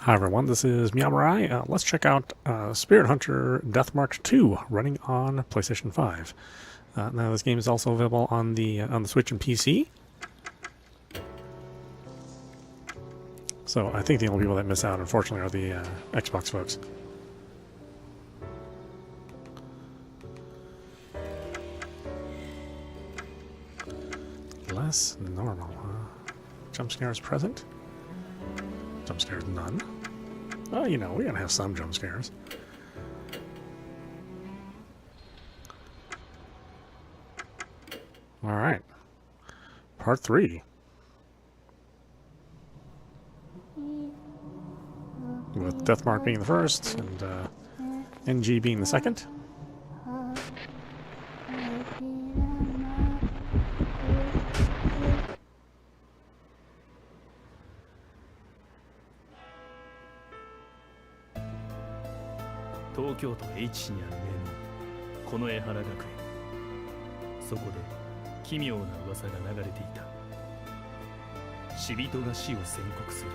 Hi everyone, this is meowmurai. Let's check out Spirit Hunter Deathmark 2 running on PlayStation 5. Now this game is also available on the Switch and PC. So I think the only people that miss out, unfortunately, are the Xbox folks. Less normal, huh? Jump scares present? Jump scares none. Well, you know, we're gonna have some jump scares. Alright. Part 3. With Deathmark being the first, and NG being the second. Tokyo と H にある名門、Konoehara学園。そこで奇妙な噂が流れていた。死人が死を宣告する。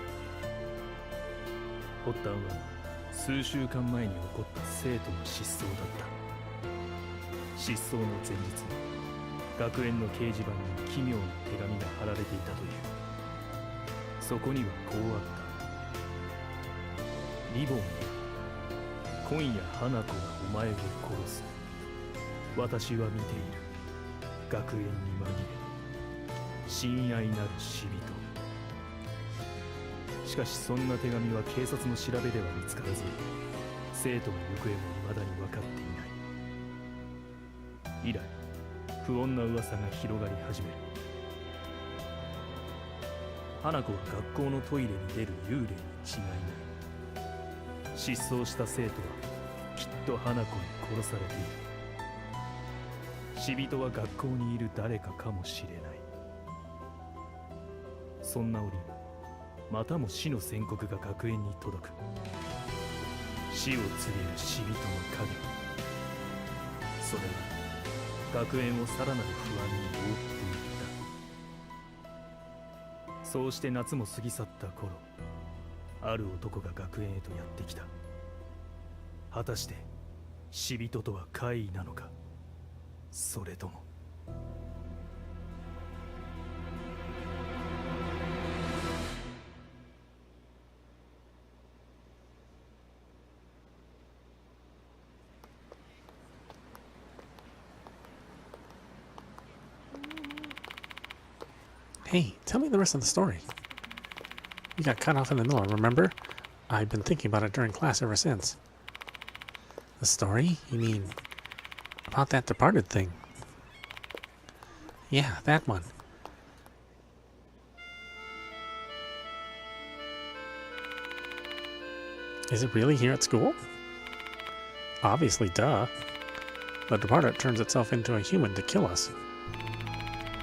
発端は数週間前に起こった生徒の失踪だった。失踪の前日、学園の掲示板に奇妙な手紙が貼られていたという。そこにはこうあった。リボンに今夜花子がお前を殺す。私は見ている。学園に紛れ親愛なる死人。しかしそんな手紙は警察の調べでは見つからず、生徒の行方も未だに分かっていない。以来不穏な噂が広がり始める。花子は学校のトイレに出る幽霊に違いない。失踪した生徒はきっと花子に殺されている。死人は学校にいる誰かかもしれない。そんな折、またも死の宣告が学園に届く。死を告げる死人の影。それは学園をさらなる不安に覆っていった。そうして夏も過ぎ去った頃、ある男が学園へとやってきた。果たして死人とは怪異なのか、それとも。Hey, tell me the rest of the story. You got cut off in the middle, remember? I've been thinking about it during class ever since. The story? You mean about that departed thing? Yeah, that one. Is it really here at school? Obviously, duh. The departed turns itself into a human to kill us.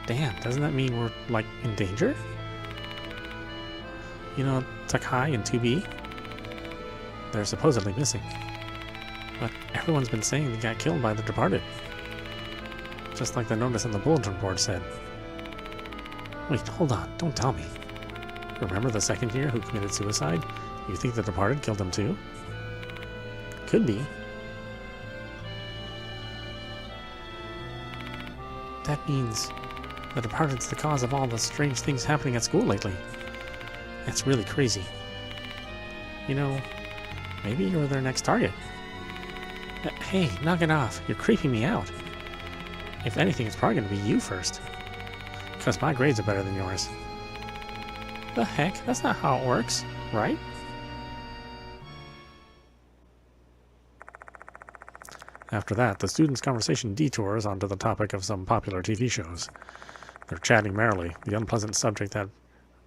Damn, doesn't that mean we're, like, in danger? You know, Takai and 2B? They're supposedly missing. But everyone's been saying they got killed by the departed. Just like the notice on the bulletin board said. Wait, hold on, don't tell me. Remember the second year who committed suicide? You think the departed killed him too? Could be. That means the departed's the cause of all the strange things happening at school lately. That's really crazy. You know, maybe you're their next target. Hey, knock it off. You're creeping me out. If anything, it's probably going to be you first. Because my grades are better than yours. The heck? That's not how it works, right? After that, the students' conversation detours onto the topic of some popular TV shows. They're chatting merrily, the unpleasant subject that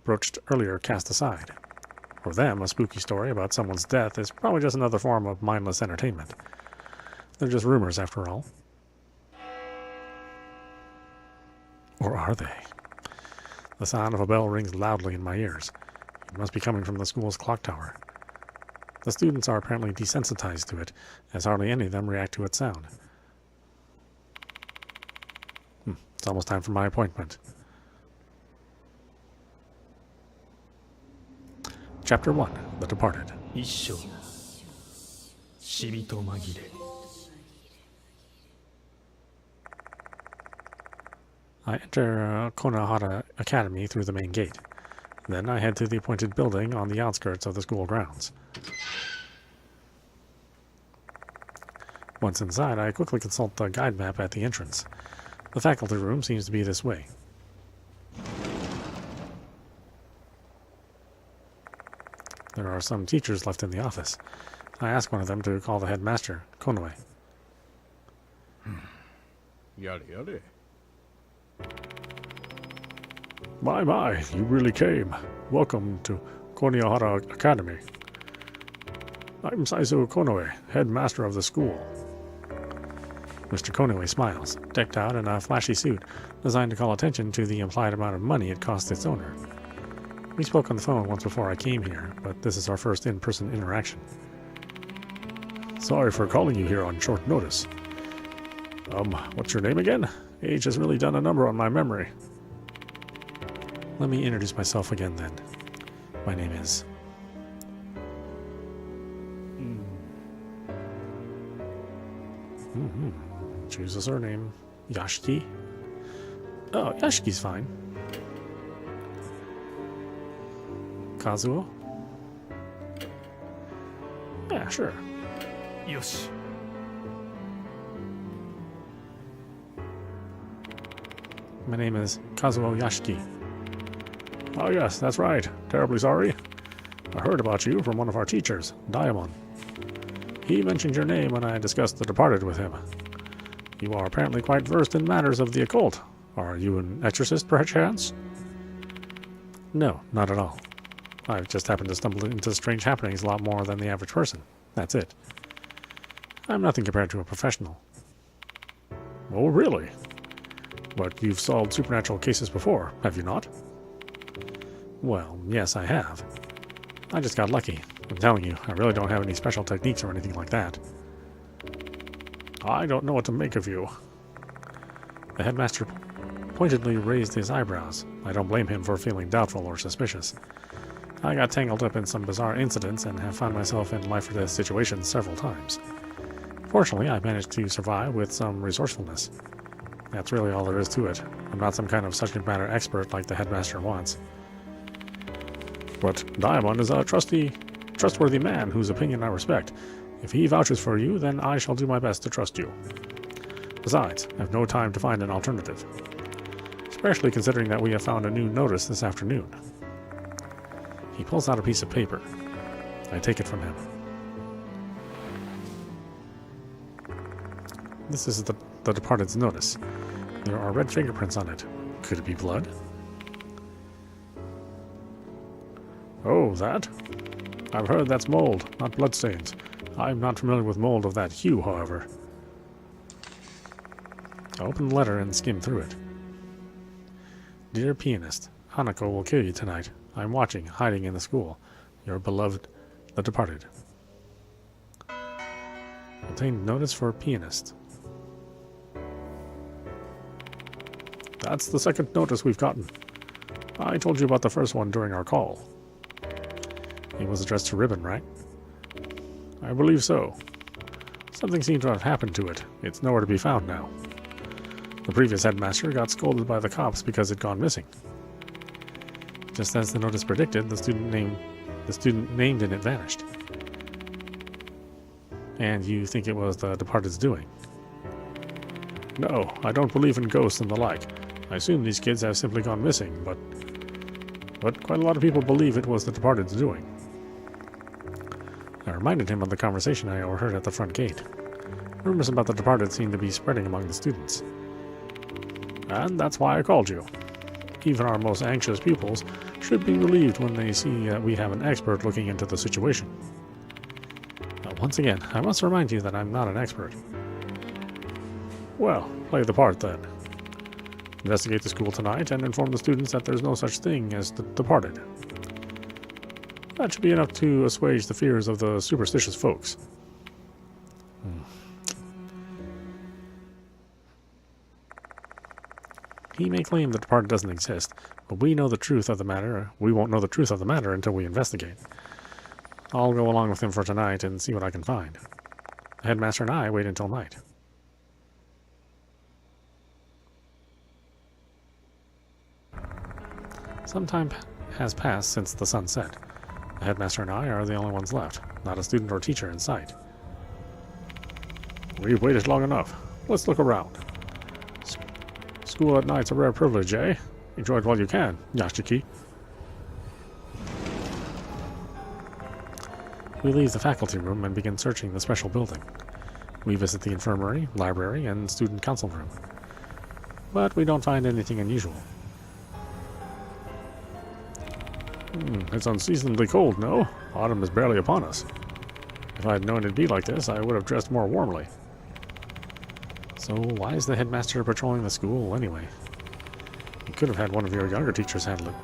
broached earlier cast aside. For them, a spooky story about someone's death is probably just another form of mindless entertainment. They're just rumors, after all. Or are they? The sound of a bell rings loudly in my ears. It must be coming from the school's clock tower. The students are apparently desensitized to it, as hardly any of them react to its sound. It's almost time for my appointment. Chapter 1, The Departed. 一章死人紛れ I enter Konoehara Academy through the main gate. Then I head to the appointed building on the outskirts of the school grounds. Once inside, I quickly consult the guide map at the entrance. The faculty room seems to be this way. There are some teachers left in the office. I ask one of them to call the headmaster, Konoe. Yare. My, you really came. Welcome to Konoehara Academy. I'm Saizo Konoe, headmaster of the school. Mr. Konoe smiles, decked out in a flashy suit, designed to call attention to the implied amount of money it costs its owner. We spoke on the phone once before I came here, but this is our first in-person interaction. Sorry for calling you here on short notice. What's your name again? Age has really done a number on my memory. Let me introduce myself again then. My name is... Choose a surname. Yashiki? Oh, Yashiki's fine. Kazuo? Yeah, sure. よし My name is Kazuo Yashiki. Oh yes, that's right. Terribly sorry. I heard about you from one of our teachers, Diamond. He mentioned your name when I discussed The Departed with him. You are apparently quite versed in matters of the occult. Are you an exorcist, perchance? No, not at all. I've just happened to stumble into strange happenings a lot more than the average person. That's it. I'm nothing compared to a professional. Oh, really? But you've solved supernatural cases before, have you not? Well, yes, I have. I just got lucky. I'm telling you, I really don't have any special techniques or anything like that. I don't know what to make of you. The headmaster pointedly raised his eyebrows. I don't blame him for feeling doubtful or suspicious. I got tangled up in some bizarre incidents and have found myself in life-or-death situations several times. Fortunately, I managed to survive with some resourcefulness. That's really all there is to it. I'm not some kind of subject matter expert like the headmaster wants. But Diamond is a trustworthy man whose opinion I respect. If he vouches for you, then I shall do my best to trust you. Besides, I have no time to find an alternative. Especially considering that we have found a new notice this afternoon. He pulls out a piece of paper. I take it from him. This is the Departed's notice. There are red fingerprints on it. Could it be blood? Oh, that? I've heard that's mold, not bloodstains. I'm not familiar with mold of that hue, however. I open the letter and skim through it. Dear pianist, Hanako will kill you tonight. I'm watching, hiding in the school. Your beloved, The Departed. Obtained notice for pianist. That's the second notice we've gotten. I told you about the first one during our call. It was addressed to Ribbon, right? I believe so. Something seemed to have happened to it. It's nowhere to be found now. The previous headmaster got scolded by the cops because it'd gone missing. Just as the notice predicted, the student named in it vanished. And you think it was the Departed's doing? No, I don't believe in ghosts and the like. I assume these kids have simply gone missing, but quite a lot of people believe it was the Departed's doing. I reminded him of the conversation I overheard at the front gate. Rumors about the Departed seemed to be spreading among the students. And that's why I called you. Even our most anxious pupils should be relieved when they see that we have an expert looking into the situation. Now, once again, I must remind you that I'm not an expert. Well, play the part then. Investigate the school tonight and inform the students that there's no such thing as the Departed. That should be enough to assuage the fears of the superstitious folks. He may claim the departed doesn't exist, but we know the truth of the matter. We won't know the truth of the matter until we investigate. I'll go along with him for tonight and see what I can find. The headmaster and I wait until night. Some time has passed since the sun set. The headmaster and I are the only ones left, not a student or teacher in sight. We've waited long enough. Let's look around. School at night's a rare privilege, eh? Enjoy it while you can, Yashiki. We leave the faculty room and begin searching the special building. We visit the infirmary, library, and student council room. But we don't find anything unusual. It's unseasonably cold, no? Autumn is barely upon us. If I had known it'd be like this, I would have dressed more warmly. So why is the headmaster patrolling the school anyway? You could have had one of your younger teachers handle it.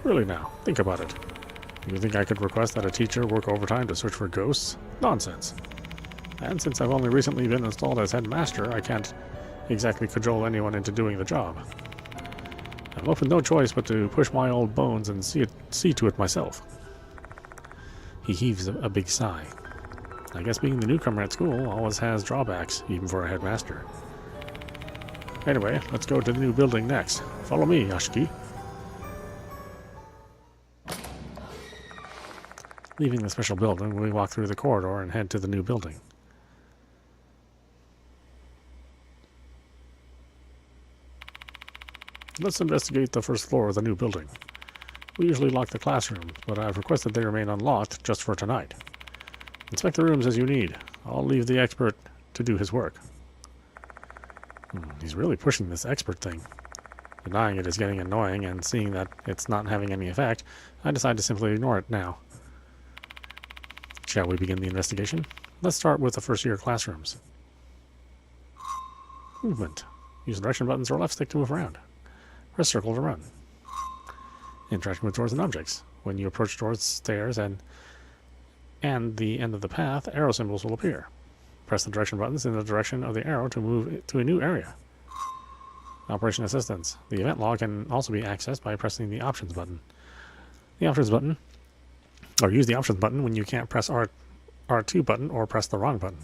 Really now, think about it. You think I could request that a teacher work overtime to search for ghosts? Nonsense. And since I've only recently been installed as headmaster, I can't exactly cajole anyone into doing the job. I'm left with no choice but to push my old bones and see to it myself. He heaves a big sigh. I guess being the newcomer at school always has drawbacks, even for a headmaster. Anyway, let's go to the new building next. Follow me, Yashiki. Leaving the special building, we walk through the corridor and head to the new building. Let's investigate the first floor of the new building. We usually lock the classrooms, but I've requested they remain unlocked just for tonight. Inspect the rooms as you need. I'll leave the expert to do his work. He's really pushing this expert thing. Denying it is getting annoying, and seeing that it's not having any effect, I decide to simply ignore it now. Shall we begin the investigation? Let's start with the first-year classrooms. Movement. Use the direction buttons or left stick to move around. Press circle to run. Interaction with doors and objects. When you approach doors, stairs, and the end of the path, arrow symbols will appear. Press the direction buttons in the direction of the arrow to move to a new area. Operation Assistance. The event log can also be accessed by pressing the Options button. The Options button, or use the Options button when you can't press R2 button or press the wrong button.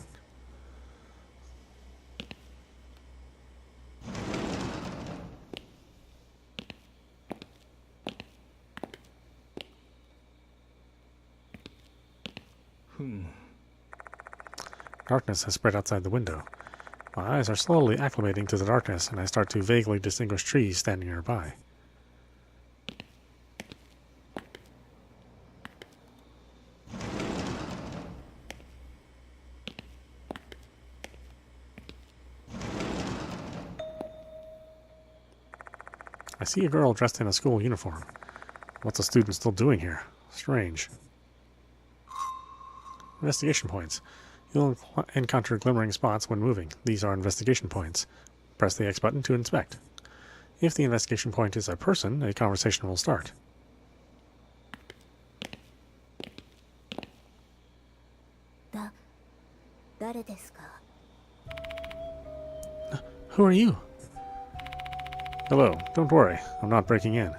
Darkness has spread outside the window. My eyes are slowly acclimating to the darkness, and I start to vaguely distinguish trees standing nearby. I see a girl dressed in a school uniform. What's a student still doing here? Strange. Investigation points. You'll encounter glimmering spots when moving. These are investigation points. Press the X button to inspect. If the investigation point is a person, a conversation will start. Who are you? Hello, don't worry. I'm not breaking in.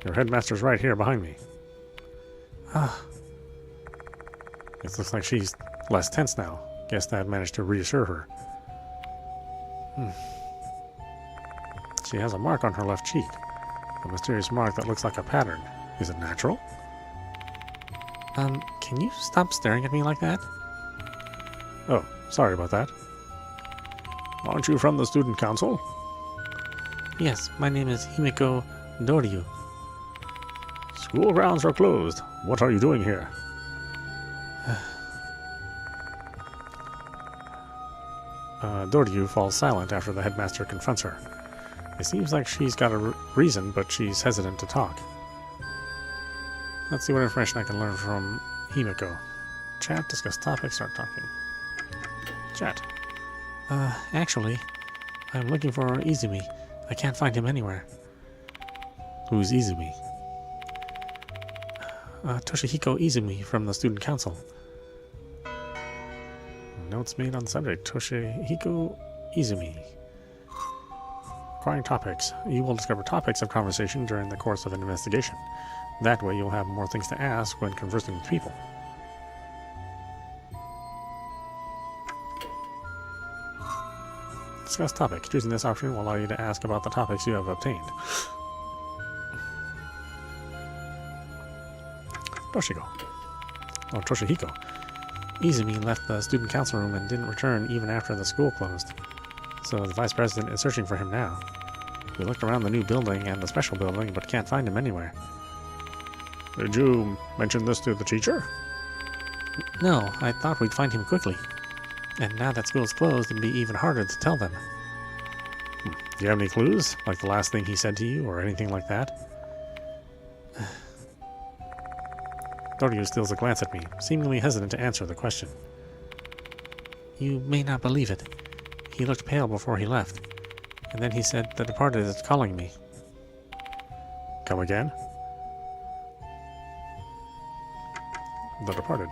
Your headmaster's right here behind me. It looks like she's less tense now. Guess that managed to reassure her. She has a mark on her left cheek. A mysterious mark that looks like a pattern. Is it natural? Can you stop staring at me like that? Oh, sorry about that. Aren't you from the student council? Yes, my name is Himiko Doryu. School grounds are closed. What are you doing here? Doryu falls silent after the headmaster confronts her. It seems like she's got a reason, but she's hesitant to talk. Let's see what information I can learn from Himiko. Chat, discuss topics, start talking. Chat. Actually, I'm looking for Izumi. I can't find him anywhere. Who's Izumi? Toshihiko Izumi from the student council. Notes made on the subject. Toshihiko Izumi. Acquiring topics. You will discover topics of conversation during the course of an investigation. That way you'll have more things to ask when conversing with people. Discuss topic. Choosing this option will allow you to ask about the topics you have obtained. Toshihiko. Izumi left the student council room and didn't return even after the school closed. So the vice president is searching for him now. We looked around the new building and the special building, but can't find him anywhere. Did you mention this to the teacher? No, I thought we'd find him quickly. And now that school's closed, it'd be even harder to tell them. Do you have any clues? Like the last thing he said to you, or anything like that? Doryu steals a glance at me, seemingly hesitant to answer the question. You may not believe it. He looked pale before he left, and then he said, "The departed is calling me." Come again? The departed.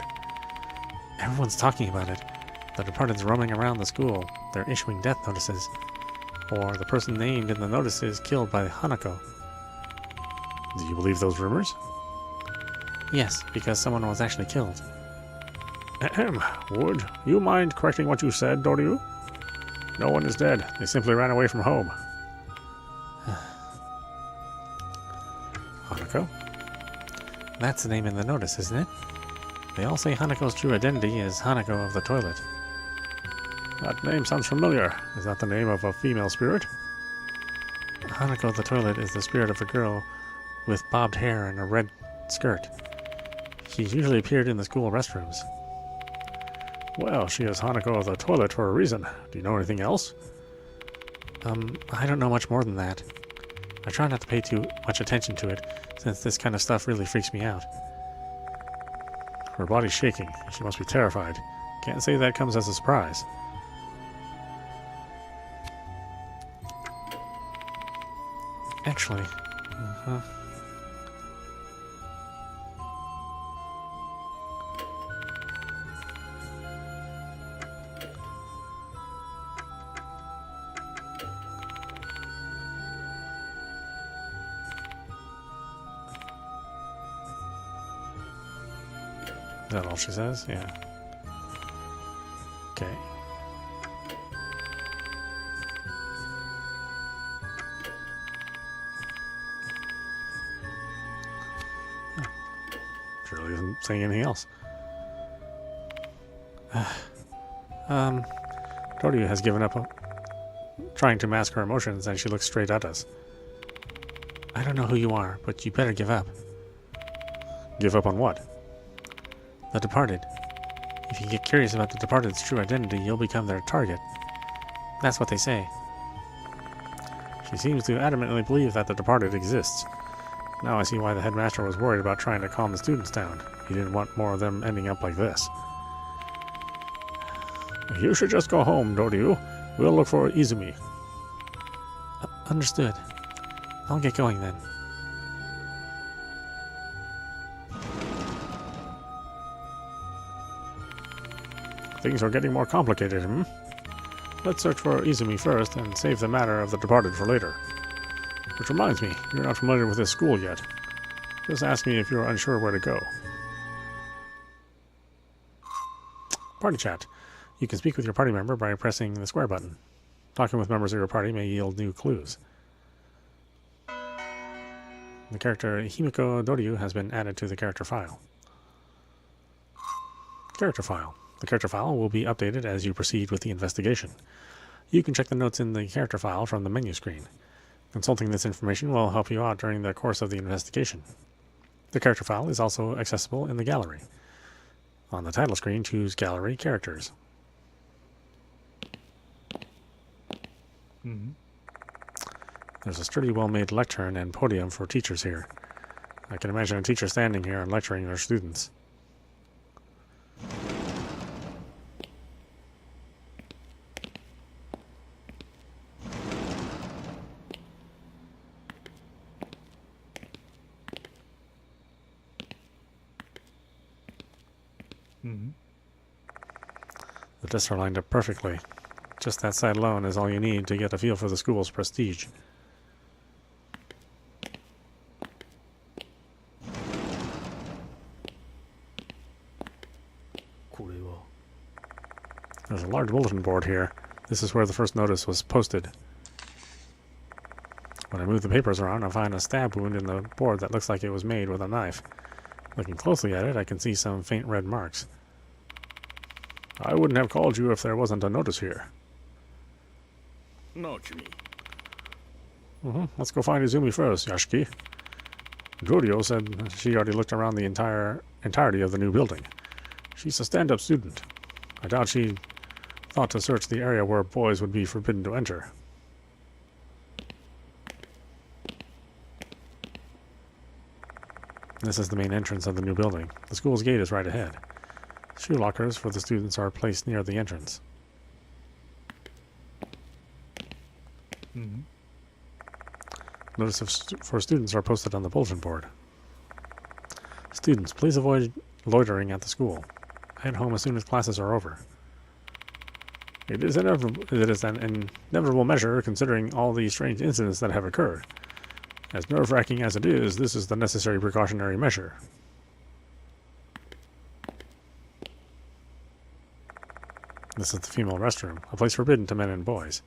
Everyone's talking about it. The departed's roaming around the school. They're issuing death notices. Or the person named in the notices killed by Hanako. Do you believe those rumors? Yes, because someone was actually killed. Would you mind correcting what you said, Doryu? No one is dead. They simply ran away from home. Hanako? That's the name in the notice, isn't it? They all say Hanako's true identity is Hanako of the toilet. That name sounds familiar. Is that the name of a female spirit? Hanako of the toilet is the spirit of a girl with bobbed hair and a red skirt. She's usually appeared in the school restrooms. Well, she is Hanako of the toilet for a reason. Do you know anything else? I don't know much more than that. I try not to pay too much attention to it, since this kind of stuff really freaks me out. Her body's shaking. She must be terrified. Can't say that comes as a surprise. Actually, is that all she says? Yeah. Okay. Surely isn't saying anything else. Doryu has given up trying to mask her emotions, and she looks straight at us. I don't know who you are, but you better give up. Give up on what? The departed. If you get curious about the departed's true identity, you'll become their target. That's what they say. She seems to adamantly believe that the departed exists. Now I see why the headmaster was worried about trying to calm the students down. He didn't want more of them ending up like this. You should just go home, Doryu. We'll look for Izumi. Understood. I'll get going then. Things are getting more complicated, Let's search for Izumi first and save the matter of the departed for later. Which reminds me, you're not familiar with this school yet. Just ask me if you're unsure where to go. Party chat. You can speak with your party member by pressing the square button. Talking with members of your party may yield new clues. The character Himiko Doryu has been added to the character file. Character file. The character file will be updated as you proceed with the investigation. You can check the notes in the character file from the menu screen. Consulting this information will help you out during the course of the investigation. The character file is also accessible in the gallery. On the title screen, choose Gallery Characters. There's a sturdy, well-made lectern and podium for teachers here. I can imagine a teacher standing here and lecturing their students. The desks are lined up perfectly. Just that sight alone is all you need to get a feel for the school's prestige. There's a large bulletin board here. This is where the first notice was posted. When I move the papers around, I find a stab wound in the board that looks like it was made with a knife. Looking closely at it, I can see some faint red marks. I wouldn't have called you if there wasn't a notice here. Let's go find Izumi first, Yashiki. Goryeo said she already looked around the entirety of the new building. She's a stand-up student. I doubt she thought to search the area where boys would be forbidden to enter. This is the main entrance of the new building. The school's gate is right ahead. Shoe lockers for the students are placed near the entrance. Notices for students are posted on the bulletin board. Students, please avoid loitering at the school. Head home as soon as classes are over. It is an inevitable measure considering all the strange incidents that have occurred. As nerve-wracking as it is, this is the necessary precautionary measure. This is the female restroom, a place forbidden to men and boys.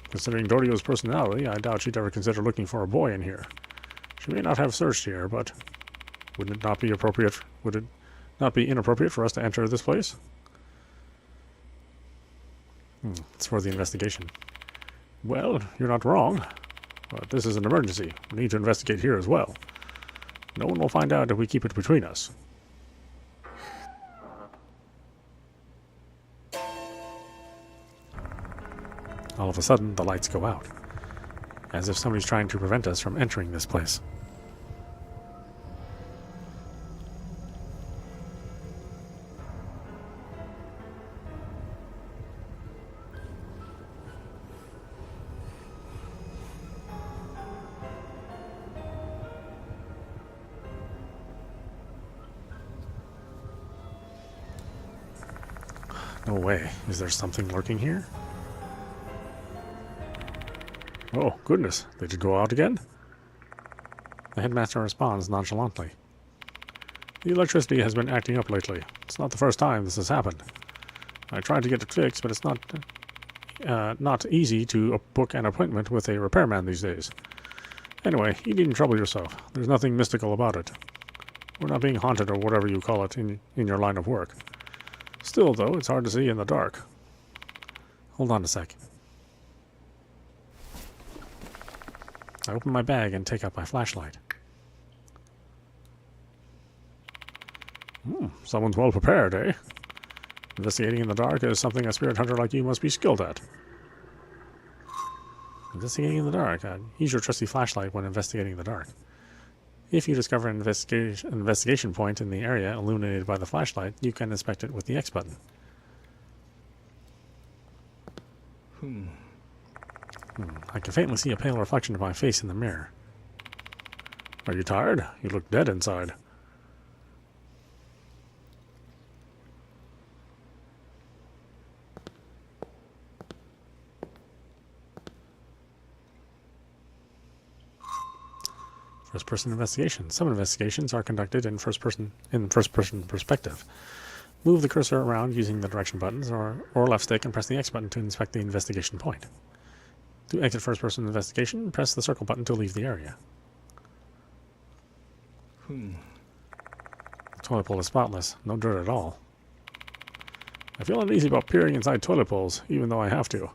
Considering Dorio's personality, I doubt she'd ever consider looking for a boy in here. She may not have searched here, but would it not be inappropriate for us to enter this place? It's for the investigation. Well, you're not wrong. But this is an emergency. We need to investigate here as well. No one will find out if we keep it between us. All of a sudden, the lights go out, as if somebody's trying to prevent us from entering this place. No way. Is there something lurking here? Oh, goodness. Did you go out again? The headmaster responds nonchalantly. The electricity has been acting up lately. It's not the first time this has happened. I tried to get it fixed, but it's not easy to book an appointment with a repairman these days. Anyway, you needn't trouble yourself. There's nothing mystical about it. We're not being haunted or whatever you call it in your line of work. Still, though, it's hard to see in the dark. Hold on a sec. I open my bag and take out my flashlight. Someone's well prepared, eh? Investigating in the dark is something a spirit hunter like you must be skilled at. Investigating in the dark. Use your trusty flashlight when investigating in the dark. If you discover an investigation point in the area illuminated by the flashlight, you can inspect it with the X button. I can faintly see a pale reflection of my face in the mirror. Are you tired? You look dead inside. First-person investigation. Some investigations are conducted in first-person perspective. Move the cursor around using the direction buttons or left stick and press the X button to inspect the investigation point. To exit first-person investigation, press the circle button to leave the area. The toilet bowl is spotless, no dirt at all. I feel uneasy about peering inside toilet bowls, even though I have to.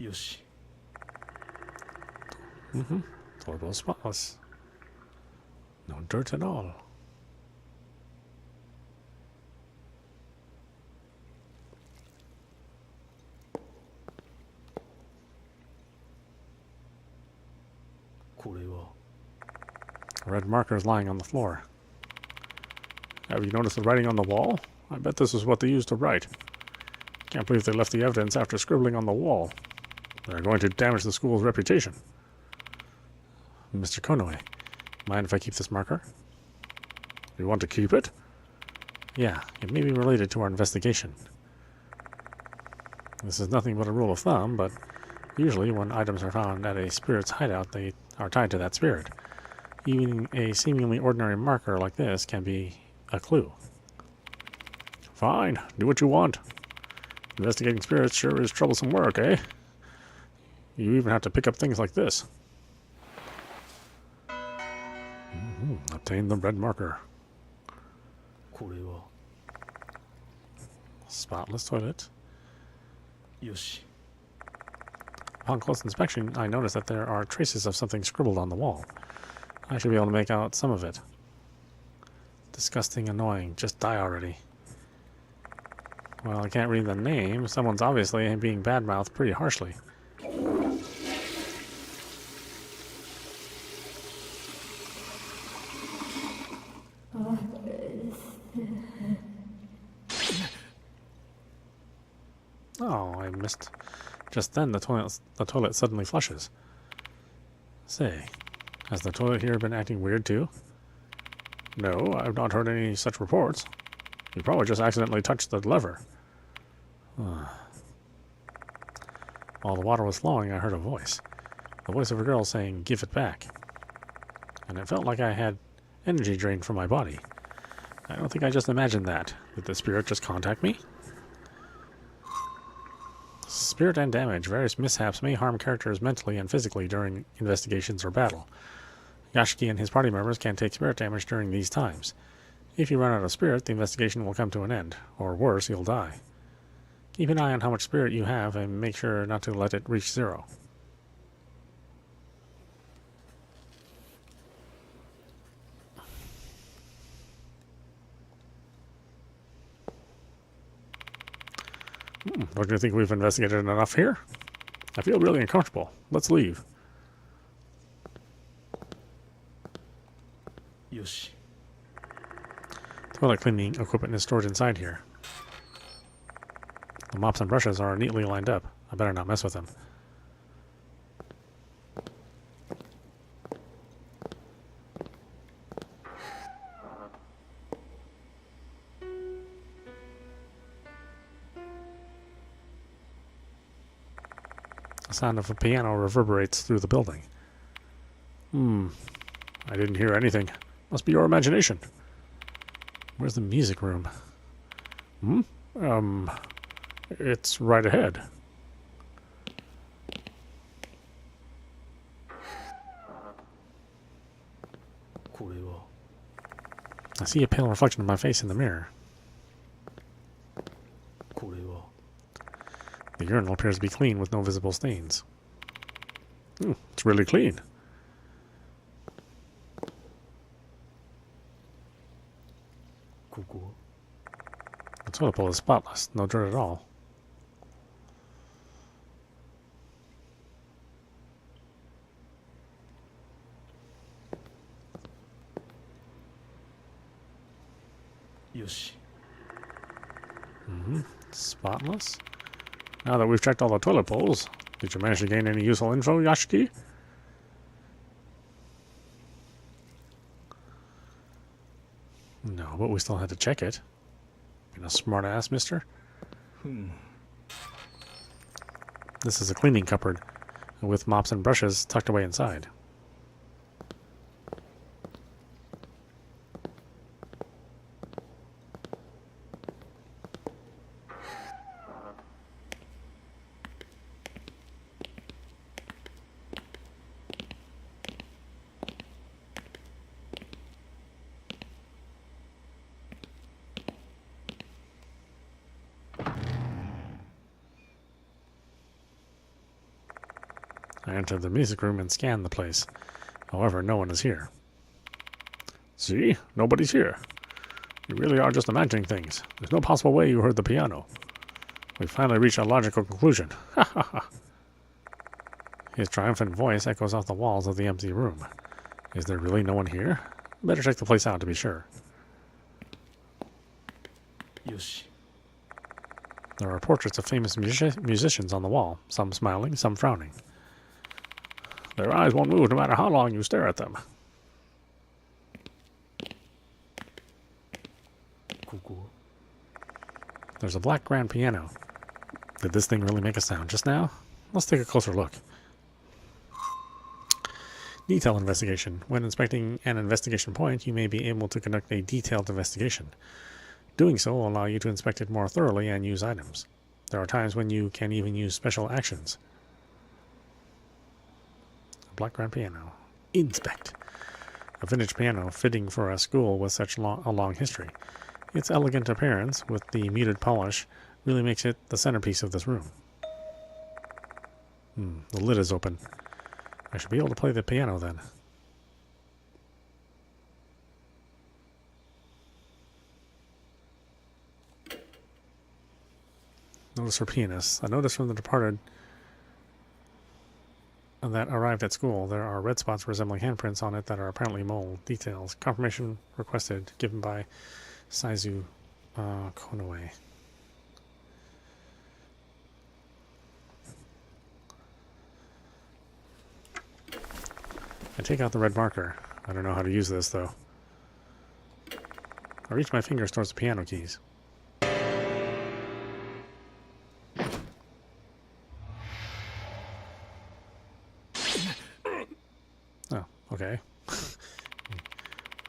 Yoshi. Toilet bowl spotless. No dirt at all. A Red markers lying on the floor. Have you noticed the writing on the wall? I bet this is what they used to write. Can't believe they left the evidence after scribbling on the wall. They're going to damage the school's reputation. Mr. Konoe, mind if I keep this marker? You want to keep it? Yeah, it may be related to our investigation. This is nothing but a rule of thumb, but usually when items are found at a spirit's hideout, they are tied to that spirit. Even a seemingly ordinary marker like this can be a clue. Fine, do what you want. Investigating spirits sure is troublesome work, eh? You even have to pick up things like this. Obtain the red marker. これは Spotless toilet. よし Upon close inspection, I notice that there are traces of something scribbled on the wall. I should be able to make out some of it. Disgusting, annoying. Just die already. Well, I can't read the name. Someone's obviously being badmouthed pretty harshly. Oh, I missed. Just then, the toilet suddenly flushes. Say, has the toilet here been acting weird too? No, I've not heard any such reports. You probably just accidentally touched the lever. While the water was flowing, I heard a voice. The voice of a girl saying, "Give it back." And it felt like I had energy drained from my body. I don't think I just imagined that. Did the spirit just contact me? Spirit and damage. Various mishaps may harm characters mentally and physically during investigations or battle. Yashiki and his party members can take spirit damage during these times. If you run out of spirit, the investigation will come to an end, or worse, you'll die. Keep an eye on how much spirit you have and make sure not to let it reach 0. Don't you think we've investigated enough here? I feel really uncomfortable. Let's leave. よし Toilet cleaning equipment is stored inside here. The mops and brushes are neatly lined up. I better not mess with them. The sound of a piano reverberates through the building. I didn't hear anything. Must be your imagination. Where's the music room? It's right ahead. I see a pale reflection of my face in the mirror. The urinal appears to be clean with no visible stains. It's really clean. The toilet bowl is spotless, no dirt at all. Yoshi. Spotless. Now that we've checked all the toilet bowls, did you manage to gain any useful info, Yashiki? No, but we still had to check it. Being a smart ass, mister. This is a cleaning cupboard with mops and brushes tucked away inside. I entered the music room and scanned the place. However, no one is here. See? Nobody's here. You really are just imagining things. There's no possible way you heard the piano. We finally reached a logical conclusion. Ha ha ha. His triumphant voice echoes off the walls of the empty room. Is there really no one here? Better check the place out to be sure. Yoshi. There are portraits of famous musicians on the wall, some smiling, some frowning. Their eyes won't move no matter how long you stare at them. There's a black grand piano. Did this thing really make a sound just now? Let's take a closer look. Detail investigation. When inspecting an investigation point, you may be able to conduct a detailed investigation. Doing so will allow you to inspect it more thoroughly and use items. There are times when you can even use special actions. A black grand piano. Inspect. A vintage piano fitting for a school with such a long history. Its elegant appearance, with the muted polish, really makes it the centerpiece of this room. The lid is open. I should be able to play the piano then. Notice for pianists. A notice from the departed that arrived at school. There are red spots resembling handprints on it that are apparently mold. Details. Confirmation requested. Given by Saizu Konoe. I take out the red marker. I don't know how to use this, though. I reach my fingers towards the piano keys. Oh, okay.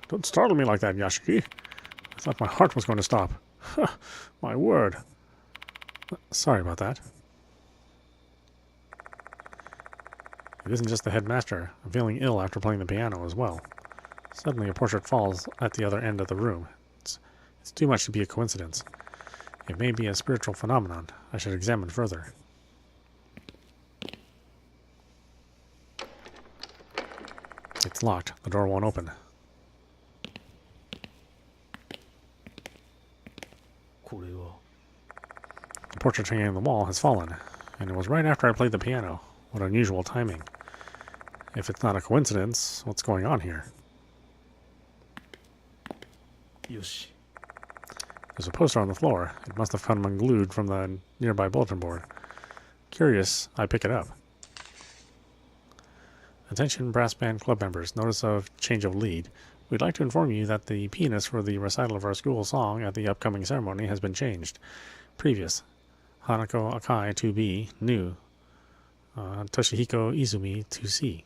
Don't startle me like that, Yashiki. I thought my heart was going to stop. My word. Sorry about that. It isn't just the headmaster. I'm feeling ill after playing the piano as well. Suddenly a portrait falls at the other end of the room. It's too much to be a coincidence. It may be a spiritual phenomenon. I should examine further. It's locked. The door won't open. The portrait hanging on the wall has fallen, and it was right after I played the piano. What unusual timing. If it's not a coincidence, what's going on here? Yoshi. There's a poster on the floor. It must have come unglued from the nearby bulletin board. Curious, I pick it up. Attention brass band club members. Notice of change of lead. We'd like to inform you that the pianist for the recital of our school song at the upcoming ceremony has been changed. Previous. Hanako Akai 2B. New. Toshihiko Izumi 2C.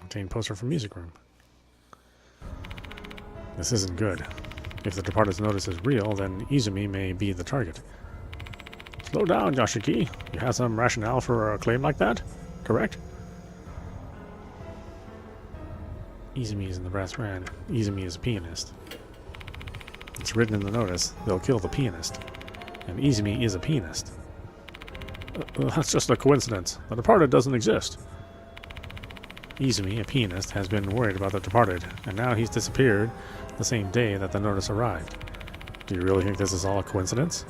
Obtained poster from music room. This isn't good. If the departed's notice is real, then Izumi may be the target. Slow down, Yashiki. You have some rationale for a claim like that? Correct? Izumi is in the brass band. Izumi is a pianist. It's written in the notice, they'll kill the pianist. And Izumi is a pianist. That's just a coincidence. The departed doesn't exist. Izumi, a pianist, has been worried about the departed, and now he's disappeared the same day that the notice arrived. Do you really think this is all a coincidence?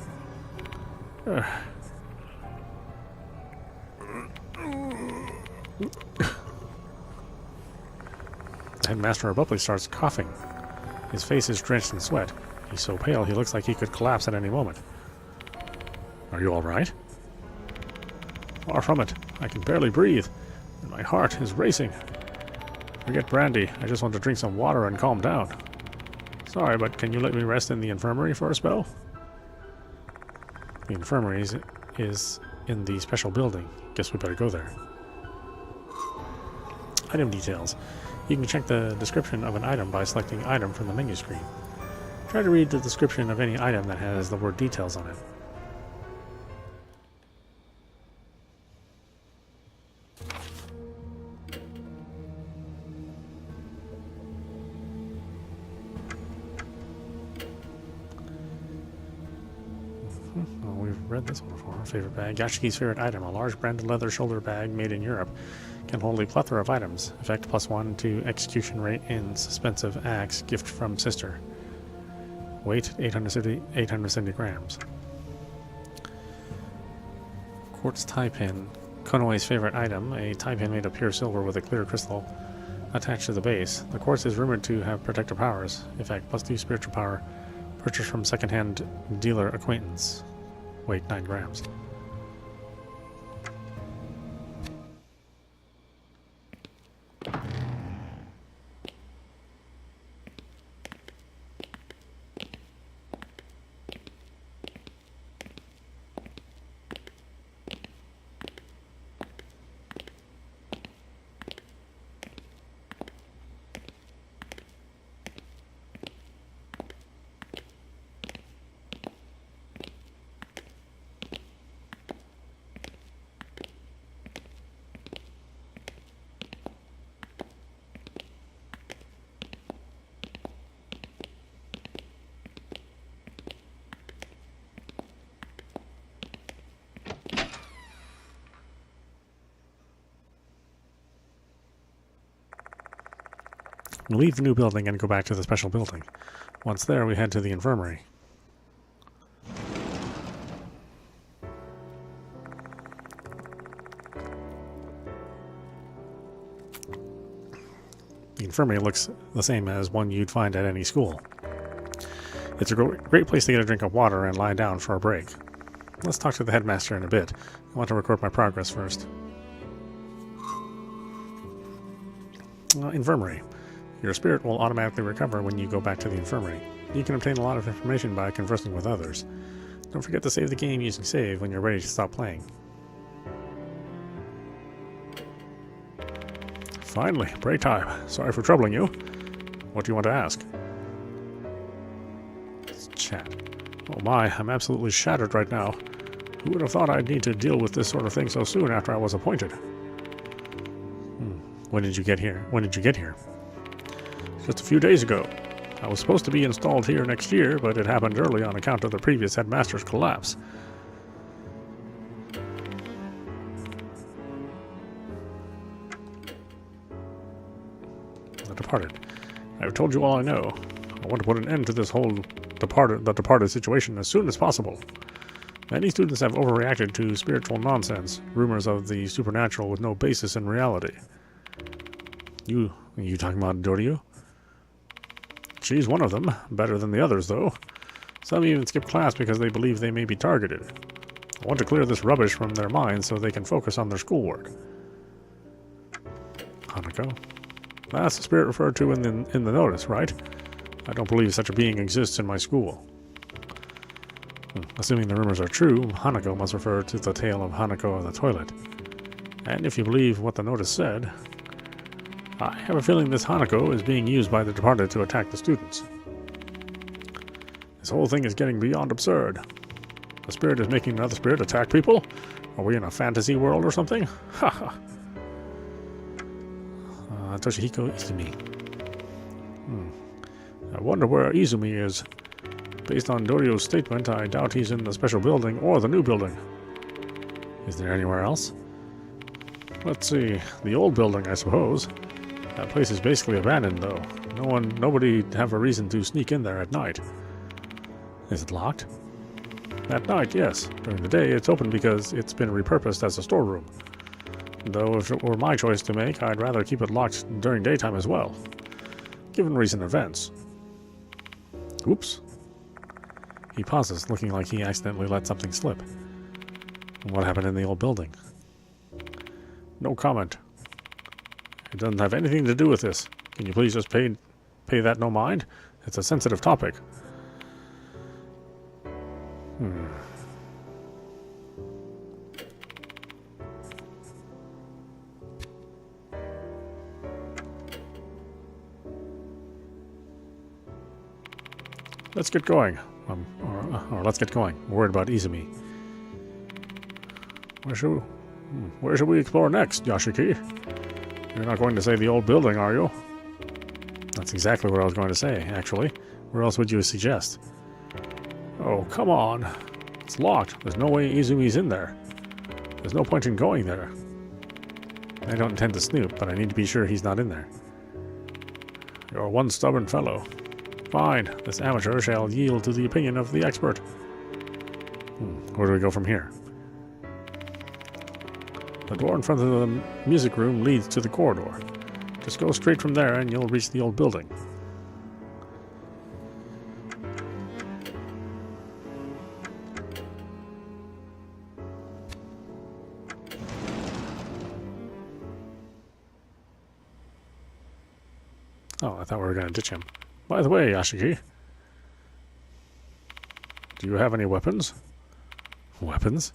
The headmaster abruptly starts coughing. His face is drenched in sweat. He's so pale he looks like he could collapse at any moment. Are you all right? Far from it. I can barely breathe, and my heart is racing. Forget brandy. I just want to drink some water and calm down. Sorry, but can you let me rest in the infirmary for a spell? The infirmary is in the special building. Guess we better go there. Item details. You can check the description of an item by selecting item from the menu screen. Try to read the description of any item that has the word details on it. Well, we've read this one before. Favorite bag. Yashiki's favorite item. A large branded leather shoulder bag made in Europe. Can hold a plethora of items. Effect +1 to execution rate in suspensive acts. Gift from sister. Weight 870 grams. Quartz tie pin. Konoe's favorite item, a tie pin made of pure silver with a clear crystal attached to the base. The quartz is rumored to have protective powers. Effect, +2 spiritual power. Purchased from secondhand dealer acquaintance. Weight 9 grams. We leave the new building and go back to the special building. Once there, we head to the infirmary. The infirmary looks the same as one you'd find at any school. It's a great place to get a drink of water and lie down for a break. Let's talk to the headmaster in a bit. I want to record my progress first. Infirmary. Your spirit will automatically recover when you go back to the infirmary. You can obtain a lot of information by conversing with others. Don't forget to save the game using save when you're ready to stop playing. Finally, break time. Sorry for troubling you. What do you want to ask? Let's chat. Oh my, I'm absolutely shattered right now. Who would have thought I'd need to deal with this sort of thing so soon after I was appointed? When did you get here? Just a few days ago. I was supposed to be installed here next year, but it happened early on account of the previous headmaster's collapse. The departed. I've told you all I know. I want to put an end to this whole departed situation as soon as possible. Many students have overreacted to spiritual nonsense, rumors of the supernatural with no basis in reality. You talking about Doryu? She's one of them, better than the others though. Some even skip class because they believe they may be targeted. I want to clear this rubbish from their minds so they can focus on their schoolwork. Hanako? That's the spirit referred to in the notice, right? I don't believe such a being exists in my school. Assuming the rumors are true, Hanako must refer to the tale of Hanako of the toilet. And if you believe what the notice said, I have a feeling this Hanako is being used by the departed to attack the students. This whole thing is getting beyond absurd. The spirit is making another spirit attack people? Are we in a fantasy world or something? Haha. Toshihiko Izumi. I wonder where Izumi is. Based on Doryu's statement, I doubt he's in the special building or the new building. Is there anywhere else? Let's see. The old building, I suppose. That place is basically abandoned, though. Nobody'd have a reason to sneak in there at night. Is it locked? At night, yes. During the day, it's open because it's been repurposed as a storeroom. Though if it were my choice to make, I'd rather keep it locked during daytime as well, given recent events. Oops. He pauses, looking like he accidentally let something slip. What happened in the old building? No comment. It doesn't have anything to do with this. Can you please just pay that no mind? It's a sensitive topic. Let's get going. Or let's get going. I'm worried about Izumi. Where should we explore next, Yashiki? You're not going to say the old building, are you? That's exactly what I was going to say, actually. Where else would you suggest? Oh, come on. It's locked. There's no way Izumi's in there. There's no point in going there. I don't intend to snoop, but I need to be sure he's not in there. You're one stubborn fellow. Fine, this amateur shall yield to the opinion of the expert. Where do we go from here? The door in front of the music room leads to the corridor. Just go straight from there and you'll reach the old building. Oh, I thought we were going to ditch him. By the way, Ashiki, do you have any weapons? Weapons?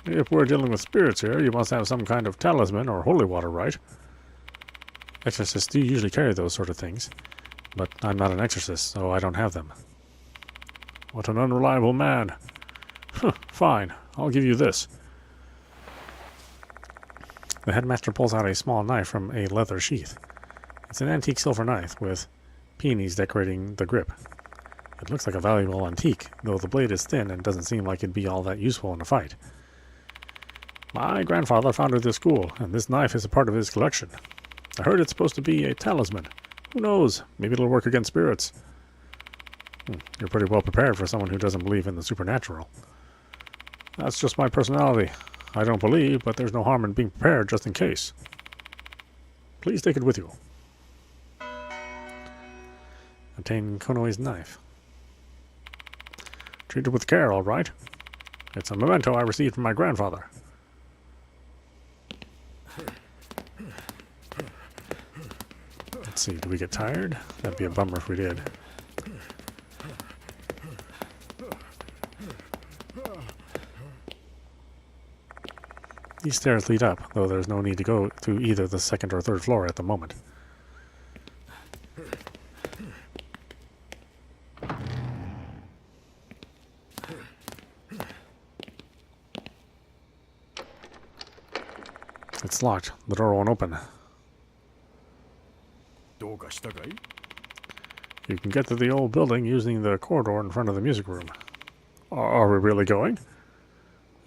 If we're dealing with spirits here, you must have some kind of talisman or holy water, right? Exorcists do usually carry those sort of things, but I'm not an exorcist, so I don't have them. What an unreliable man. Fine, I'll give you this. The headmaster pulls out a small knife from a leather sheath. It's an antique silver knife with peonies decorating the grip. It looks like a valuable antique, though the blade is thin and doesn't seem like it'd be all that useful in a fight. My grandfather founded this school, and this knife is a part of his collection. I heard it's supposed to be a talisman. Who knows? Maybe it'll work against spirits. You're pretty well prepared for someone who doesn't believe in the supernatural. That's just my personality. I don't believe, but there's no harm in being prepared just in case. Please take it with you. Obtain Konoe's knife. Treat it with care, all right? It's a memento I received from my grandfather. Let's see, do we get tired? That'd be a bummer if we did. These stairs lead up, though there's no need to go to either the second or third floor at the moment. It's locked. The door won't open. You can get to the old building using the corridor in front of the music room. Are we really going?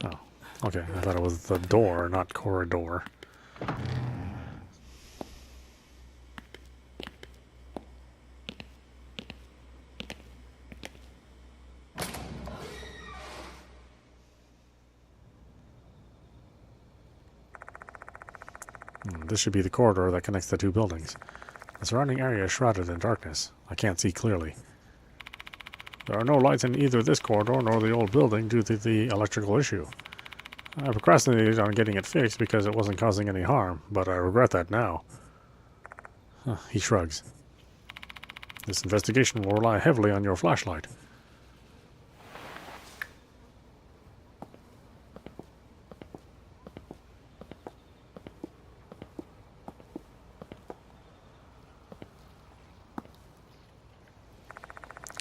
Oh, okay. I thought it was the door, not corridor. This should be the corridor that connects the two buildings. The surrounding area is shrouded in darkness. I can't see clearly. There are no lights in either this corridor nor the old building due to the electrical issue. I procrastinated on getting it fixed because it wasn't causing any harm, but I regret that now. He shrugs. This investigation will rely heavily on your flashlight.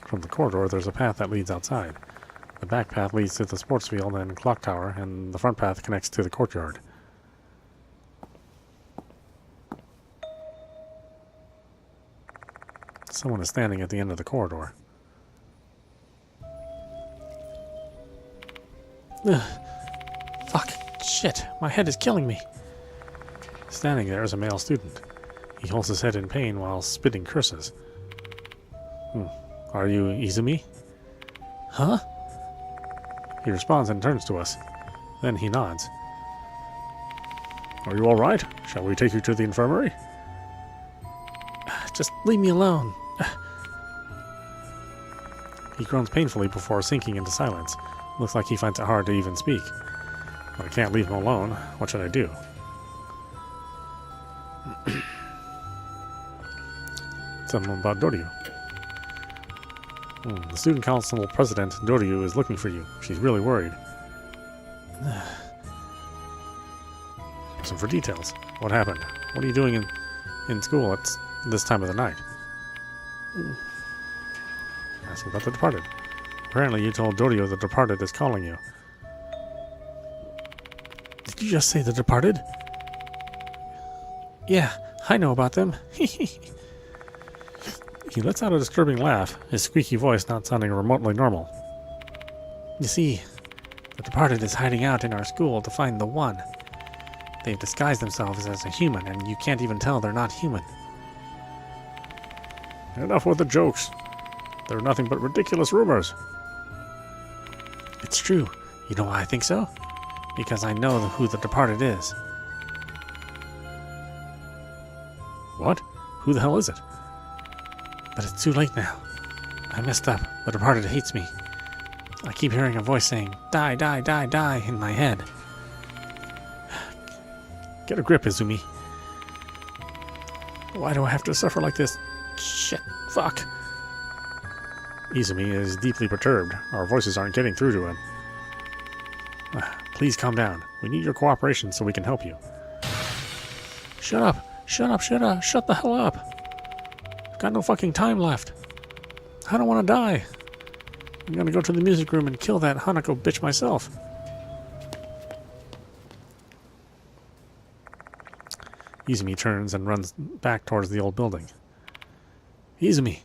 From the corridor, there's a path that leads outside. The back path leads to the sports field and clock tower, and the front path connects to the courtyard. Someone is standing at the end of the corridor. Ugh. Fuck. Shit. My head is killing me. Standing there is a male student. He holds his head in pain while spitting curses. Are you Izumi? Huh? He responds and turns to us. Then he nods. Are you all right? Shall we take you to the infirmary? Just leave me alone. He groans painfully before sinking into silence. Looks like he finds it hard to even speak. But I can't leave him alone. What should I do? Tell him about Doryu. The student council president, Doryu, is looking for you. She's really worried. Listen for details. What happened? What are you doing in school at this time of the night? Ask about the departed. Apparently you told Doryu the departed is calling you. Did you just say the departed? Yeah, I know about them. He lets out a disturbing laugh, his squeaky voice not sounding remotely normal. You see, the departed is hiding out in our school to find the one. They've disguised themselves as a human, and you can't even tell they're not human. Enough with the jokes. They're nothing but ridiculous rumors. It's true. You know why I think so? because I know who the departed is. What? Who the hell is it? But it's too late now. I messed up. The departed hates me. I keep hearing a voice saying, die, die, die, die, in my head. Get a grip, Izumi. Why do I have to suffer like this? Shit, fuck. Izumi is deeply perturbed. Our voices aren't getting through to him. Please calm down. We need your cooperation so we can help you. Shut up. Shut up, shut up. Shut the hell up. I've got no fucking time left. I don't want to die. I'm gonna go to the music room and kill that Hanako bitch myself. Izumi turns and runs back towards the old building. Izumi!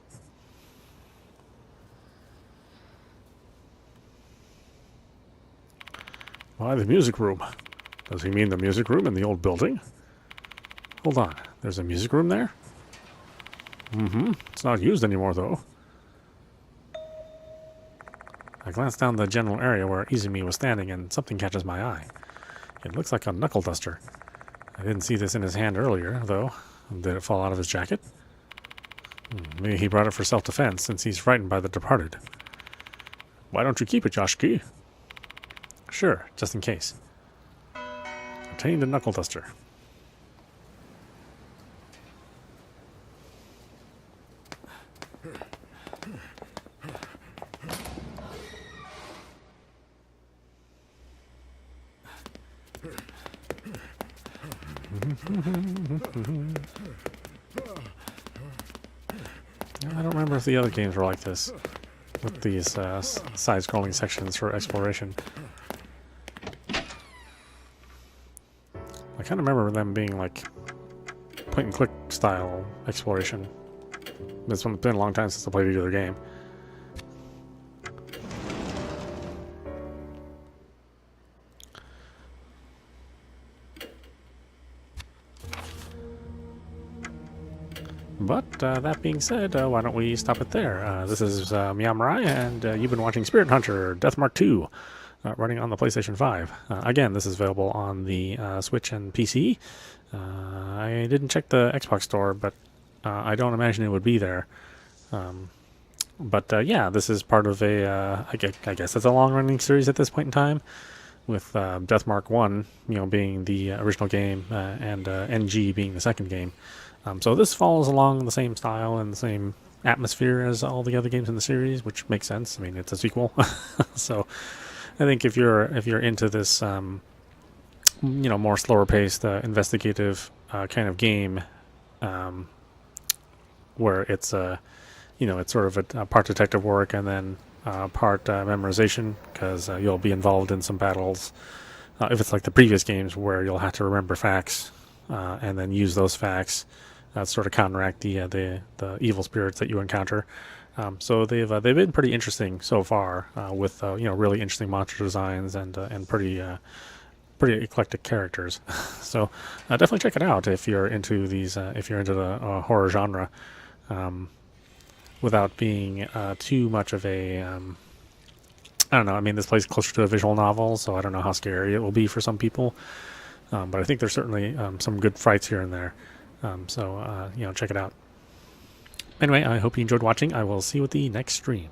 Why, the music room. Does he mean the music room in the old building? Hold on, there's a music room there? Mm-hmm. It's not used anymore, though. I glance down the general area where Izumi was standing and something catches my eye. It looks like a knuckle duster. I didn't see this in his hand earlier, though. Did it fall out of his jacket? Maybe he brought it for self-defense since he's frightened by the departed. Why don't you keep it, Yoshiki? Sure, just in case. Obtained a knuckle duster. I don't remember if the other games were like this, with these side-scrolling sections for exploration. I kind of remember them being like point-and-click style exploration. It's been a long time since I played either game. But that being said, why don't we stop it there? This is meowmurai, and you've been watching Spirit Hunter Deathmark 2, running on the PlayStation 5. Again, this is available on the Switch and PC. I didn't check the Xbox store, but I don't imagine it would be there. Yeah, this is part of a, I guess it's a long-running series at this point in time, with Deathmark 1, being the original game, and NG being the second game. So this follows along the same style and the same atmosphere as all the other games in the series, which makes sense. I mean, it's a sequel. So I think if you're into this, more slower paced, investigative kind of game, where it's it's sort of a part detective work and then part memorization, because you'll be involved in some battles. If it's like the previous games where you'll have to remember facts and then use those facts. Sort of counteract the evil spirits that you encounter. So they've been pretty interesting so far, with really interesting monster designs and pretty eclectic characters. So definitely check it out if you're into these if you're into the horror genre, without being too much of a I don't know. I mean, this plays closer to a visual novel, so I don't know how scary it will be for some people. But I think there's certainly some good frights here and there. Check it out. Anyway, I hope you enjoyed watching. I will see you at the next stream.